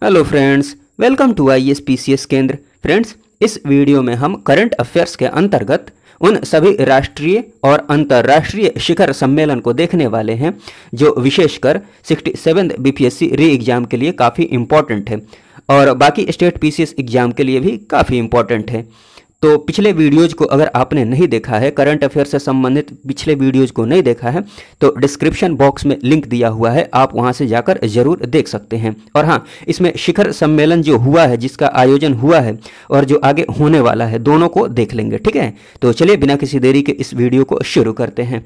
Hello friends, welcome to IAS PCS Kendra. Friends, इस video में हम करंट अफेयर्स के अंतर्गत उन सभी राष्ट्रीय और अंतर्राष्ट्रीय शिखर सम्मेलन को देखने वाले हैं जो विशेषकर 67 बीपीएससी री एग्जाम के लिए काफ़ी इम्पॉर्टेंट है और बाकी स्टेट पीसीएस एग्जाम के लिए भी काफ़ी इम्पॉर्टेंट है। तो पिछले वीडियोज को अगर आपने नहीं देखा है, करंट अफेयर से संबंधित पिछले वीडियोज को नहीं देखा है, तो डिस्क्रिप्शन बॉक्स में लिंक दिया हुआ है, आप वहां से जाकर जरूर देख सकते हैं। और हाँ, इसमें शिखर सम्मेलन जो हुआ है, जिसका आयोजन हुआ है और जो आगे होने वाला है, दोनों को देख लेंगे। ठीक है, तो चलिए बिना किसी देरी के इस वीडियो को शुरू करते हैं।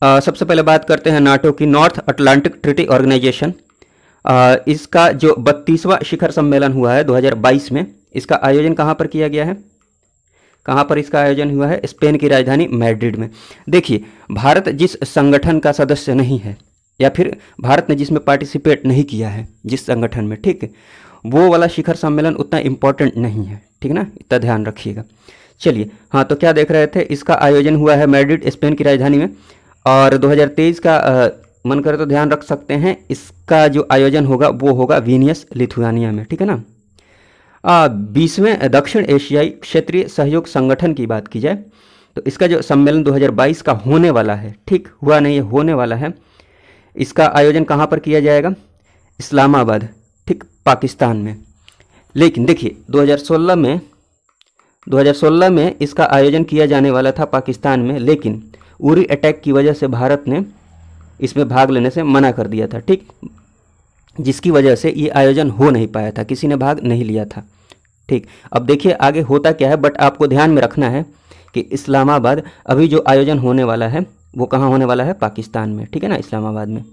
सबसे पहले बात करते हैं नाटो की, नॉर्थ अटलांटिक ट्रीटी ऑर्गेनाइजेशन। इसका जो 32वां शिखर सम्मेलन हुआ है 2022 में, इसका आयोजन कहाँ पर किया गया है? कहाँ पर इसका आयोजन हुआ है? स्पेन की राजधानी मैड्रिड में। देखिए, भारत जिस संगठन का सदस्य नहीं है या फिर भारत ने जिसमें पार्टिसिपेट नहीं किया है जिस संगठन में, ठीक है, वो वाला शिखर सम्मेलन उतना इम्पोर्टेंट नहीं है। ठीक ना, इतना ध्यान रखिएगा। चलिए, हाँ, तो क्या देख रहे थे? इसका आयोजन हुआ है मैड्रिड, स्पेन की राजधानी में, और 2023 का मन करे तो ध्यान रख सकते हैं। इसका जो आयोजन होगा वो होगा विनियस, लिथुआनिया में। ठीक है ना। 20वें दक्षिण एशियाई क्षेत्रीय सहयोग संगठन की बात की जाए तो इसका जो सम्मेलन 2022 का होने वाला है, ठीक, हुआ नहीं है, होने वाला है, इसका आयोजन कहाँ पर किया जाएगा? इस्लामाबाद, ठीक, पाकिस्तान में। लेकिन देखिए, 2016 में इसका आयोजन किया जाने वाला था पाकिस्तान में, लेकिन उरी अटैक की वजह से भारत ने इसमें भाग लेने से मना कर दिया था। ठीक, जिसकी वजह से ये आयोजन हो नहीं पाया था, किसी ने भाग नहीं लिया था। ठीक, अब देखिए आगे होता क्या है, बट आपको ध्यान में रखना है कि इस्लामाबाद अभी जो आयोजन होने वाला है वो कहाँ होने वाला है? पाकिस्तान में। ठीक है ना, इस्लामाबाद में।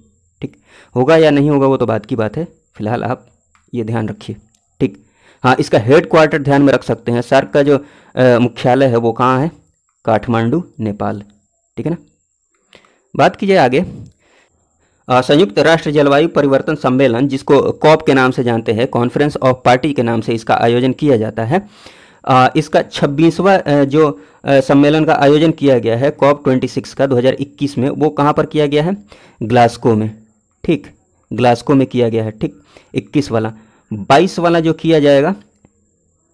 ठीक, होगा या नहीं होगा वो तो बात की बात है, फिलहाल आप ये ध्यान रखिए। ठीक, हाँ, इसका हेड क्वार्टर ध्यान में रख सकते हैं। सार्क का जो मुख्यालय है वो कहाँ है? काठमांडू, नेपाल। ठीक है ना। बात की जाए आगे, संयुक्त राष्ट्र जलवायु परिवर्तन सम्मेलन, जिसको कॉप के नाम से जानते हैं, कॉन्फ्रेंस ऑफ पार्टी के नाम से इसका आयोजन किया जाता है। इसका 26वां जो सम्मेलन का आयोजन किया गया है, कॉप 26 का 2021 में, वो कहाँ पर किया गया है? ग्लासगो में। ठीक, ग्लासगो में किया गया है। ठीक, 21 वाला। 22 वाला जो किया जाएगा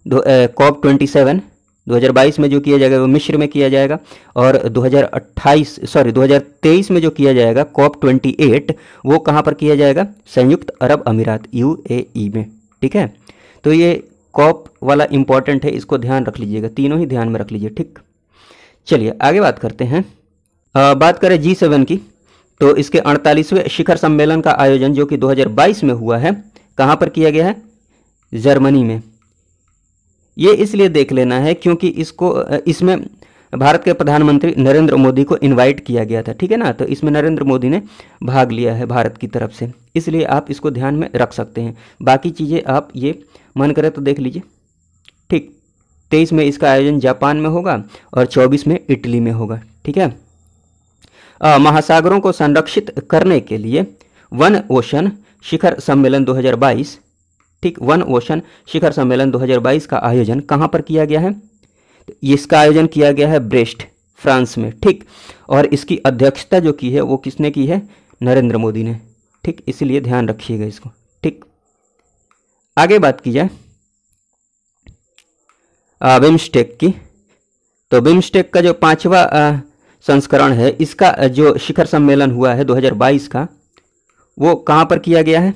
कॉप 27 2022 में जो किया जाएगा वो मिस्र में किया जाएगा, और 2023 में जो किया जाएगा कॉप 28, वो कहाँ पर किया जाएगा? संयुक्त अरब अमीरात, यूएई में। ठीक है, तो ये कॉप वाला इंपॉर्टेंट है, इसको ध्यान रख लीजिएगा, तीनों ही ध्यान में रख लीजिए। ठीक, चलिए आगे बात करते हैं। बात करें G7 की, तो इसके 48वें शिखर सम्मेलन का आयोजन जो कि 2022 में हुआ है, कहाँ पर किया गया है? जर्मनी में। ये इसलिए देख लेना है क्योंकि इसमें भारत के प्रधानमंत्री नरेंद्र मोदी को इनवाइट किया गया था। ठीक है ना, तो इसमें नरेंद्र मोदी ने भाग लिया है भारत की तरफ से, इसलिए आप इसको ध्यान में रख सकते हैं। बाकी चीज़ें आप ये मन करे तो देख लीजिए। ठीक, 23 में इसका आयोजन जापान में होगा और 24 में इटली में होगा। ठीक है। महासागरों को संरक्षित करने के लिए वन ओशन शिखर सम्मेलन 2022, ठीक, वन ओशन शिखर सम्मेलन 2022 का आयोजन कहाँ पर किया गया है? तो इसका आयोजन किया गया है ब्रेस्ट, फ्रांस में। ठीक, और इसकी अध्यक्षता जो की है वो किसने की है? नरेंद्र मोदी ने। ठीक, इसीलिए ध्यान रखिएगा इसको। ठीक, आगे बात की जाए बिम्स्टेक की, तो बिम्स्टेक का जो 5वां संस्करण है, इसका जो शिखर सम्मेलन हुआ है 2022 का, वो कहाँ पर किया गया है?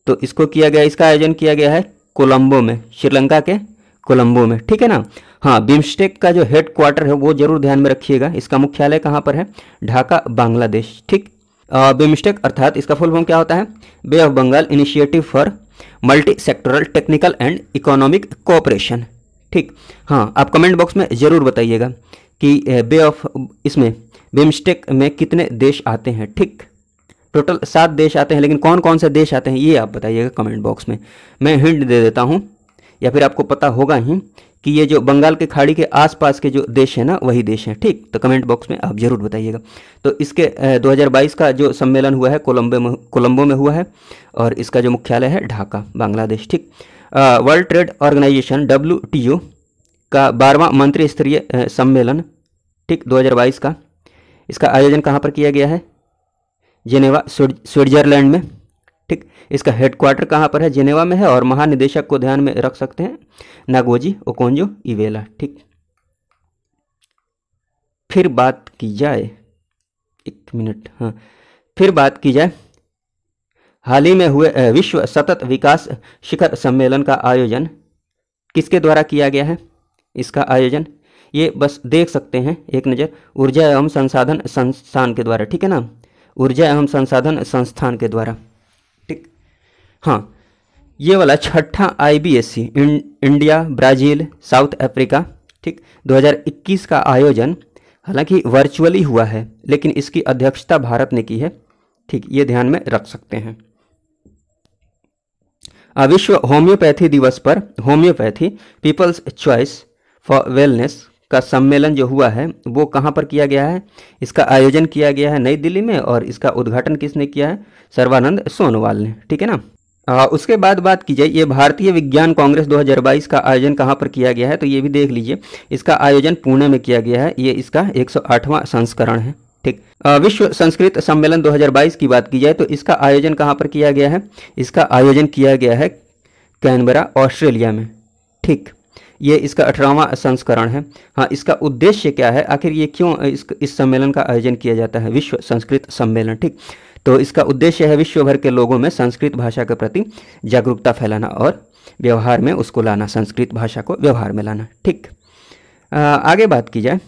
तो इसको किया गया, इसका आयोजन किया गया है कोलंबो में, श्रीलंका के कोलंबो में। ठीक है ना। हाँ, बिम्स्टेक का जो हेड क्वार्टर है वो जरूर ध्यान में रखिएगा, इसका मुख्यालय कहाँ पर है? ढाका, बांग्लादेश। ठीक, बिम्स्टेक अर्थात इसका फुल फॉर्म क्या होता है? Bay of Bengal initiative for multi sectoral technical and economic cooperation. ठीक, हाँ, आप कमेंट बॉक्स में जरूर बताइएगा कि इसमें बिम्स्टेक में कितने देश आते हैं। ठीक, टोटल 7 देश आते हैं, लेकिन कौन कौन से देश आते हैं ये आप बताइएगा कमेंट बॉक्स में। मैं हिंट दे देता हूँ, या फिर आपको पता होगा ही कि ये जो बंगाल के खाड़ी के आसपास के जो देश हैं ना, वही देश हैं। ठीक, तो कमेंट बॉक्स में आप जरूर बताइएगा। तो इसके 2022 का जो सम्मेलन हुआ है कोलंबो में हुआ है, और इसका जो मुख्यालय है ढाका, बांग्लादेश। ठीक, वर्ल्ड ट्रेड ऑर्गेनाइजेशन WTO का 12वां मंत्री स्तरीय सम्मेलन, ठीक, 2022 का, इसका आयोजन कहाँ पर किया गया है? जेनेवा, स्विट्जरलैंड में। ठीक। इसका हेडक्वार्टर कहाँ पर है? जिनेवा में है। और महानिदेशक को ध्यान में रख सकते हैं, नागोजी ओकोंजो इवेला। ठीक। फिर बात की जाए, एक मिनट, हाँ, फिर बात की जाए हाल ही में हुए विश्व सतत विकास शिखर सम्मेलन का आयोजन किसके द्वारा किया गया है? इसका आयोजन ये बस देख सकते हैं एक नज़र, ऊर्जा एवं संसाधन संस्थान के द्वारा। ठीक है ना, ऊर्जा एवं संसाधन संस्थान के द्वारा। ठीक। हाँ, ये वाला छठा IBSC India Brazil south Africa, ठीक, 2021 का आयोजन हालांकि वर्चुअली हुआ है, लेकिन इसकी अध्यक्षता भारत ने की है। ठीक, ये ध्यान में रख सकते हैं। विश्व होम्योपैथी दिवस पर homeopathy people's choice for wellness का सम्मेलन जो हुआ है वो कहाँ पर किया गया है? इसका आयोजन किया गया है नई दिल्ली में, और इसका उद्घाटन किसने किया है? सर्बानंद सोनोवाल ने। ठीक है ना। उसके बाद बात की जाए, ये भारतीय विज्ञान कांग्रेस 2022 का आयोजन कहाँ पर किया गया है, तो ये भी देख लीजिए, इसका आयोजन पुणे में किया गया है। ये इसका 108वां संस्करण है। ठीक। विश्व संस्कृत सम्मेलन 2022 की बात की जाए तो इसका आयोजन कहाँ पर किया गया है? इसका आयोजन किया गया है कैनबरा, ऑस्ट्रेलिया में। ठीक, ये इसका 18वां संस्करण है। हाँ, इसका उद्देश्य क्या है, आखिर ये क्यों इस सम्मेलन का आयोजन किया जाता है, विश्व संस्कृत सम्मेलन? ठीक, तो इसका उद्देश्य है विश्व भर के लोगों में संस्कृत भाषा के प्रति जागरूकता फैलाना और व्यवहार में उसको लाना, संस्कृत भाषा को व्यवहार में लाना। ठीक। आगे बात की जाए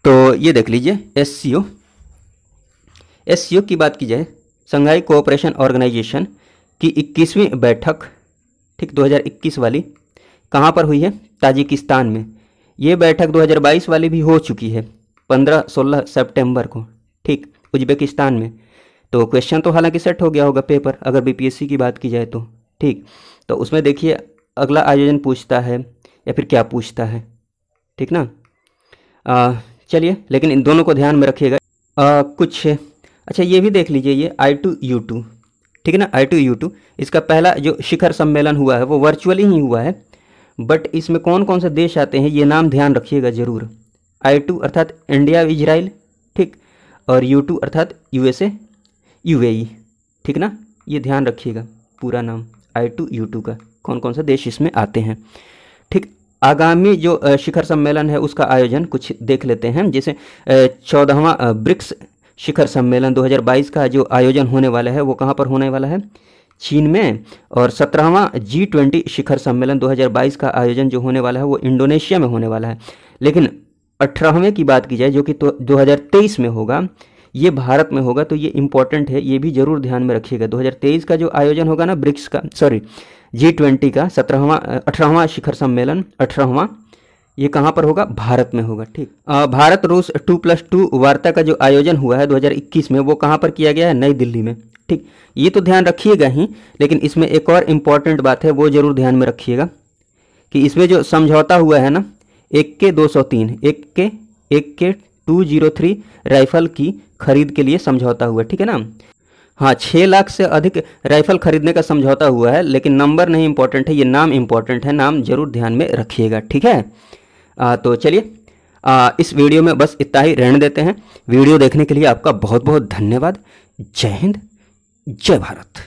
तो ये देख लीजिए SCO की बात की जाए, शंघाई कोऑपरेशन ऑर्गेनाइजेशन की 21वीं बैठक, ठीक, 2021 वाली कहाँ पर हुई है? ताजिकिस्तान में। ये बैठक 2022 वाली भी हो चुकी है 15-16 सितंबर को। ठीक, उज्बेकिस्तान में। तो क्वेश्चन तो हालांकि सेट हो गया होगा पेपर, अगर BPSC की बात की जाए तो। ठीक, तो उसमें देखिए अगला आयोजन पूछता है या फिर क्या पूछता है। ठीक ना। चलिए, लेकिन इन दोनों को ध्यान में रखिएगा। कुछ अच्छा ये भी देख लीजिए, ये I2U2, ठीक है ना, I2U2 इसका पहला जो शिखर सम्मेलन हुआ है वो वर्चुअली ही हुआ है, बट इसमें कौन कौन से देश आते हैं ये नाम ध्यान रखिएगा जरूर। I2 अर्थात इंडिया इजराइल, ठीक, और U2 अर्थात USA UAE। ठीक ना, ये ध्यान रखिएगा पूरा नाम I2U2 का, कौन कौन से देश इसमें आते हैं। ठीक, आगामी जो शिखर सम्मेलन है उसका आयोजन कुछ देख लेते हैं। जैसे 14वां ब्रिक्स शिखर सम्मेलन 2022 का जो आयोजन होने वाला है वो कहाँ पर होने वाला है? चीन में। और 17वां G20 शिखर सम्मेलन 2022 का आयोजन जो होने वाला है वो इंडोनेशिया में होने वाला है। लेकिन 18वें की बात की जाए जो कि 2023 में होगा, ये भारत में होगा, तो ये इम्पोर्टेंट है, ये भी जरूर ध्यान में रखिएगा। 2023 का जो आयोजन होगा ना ब्रिक्स का, सॉरी G20 का 18वां शिखर सम्मेलन, 18वां, ये कहाँ पर होगा? भारत में होगा। ठीक, भारत रूस 2+2 वार्ता का जो आयोजन हुआ है 2021 में वो कहाँ पर किया गया है? नई दिल्ली में। ठीक, ये तो ध्यान रखिएगा ही, लेकिन इसमें एक और इम्पॉर्टेंट बात है वो जरूर ध्यान में रखिएगा कि इसमें जो समझौता हुआ है ना, 1K203, 1K203 राइफल की खरीद के लिए समझौता हुआ, ठीक है ना। हाँ, 6 लाख से अधिक राइफल खरीदने का समझौता हुआ है, लेकिन नंबर नहीं इंपॉर्टेंट है, ये नाम इंपॉर्टेंट है, नाम जरूर ध्यान में रखिएगा। ठीक है। तो चलिए इस वीडियो में बस इतना ही रहने देते हैं। वीडियो देखने के लिए आपका बहुत बहुत धन्यवाद। जय हिंद, जय भारत।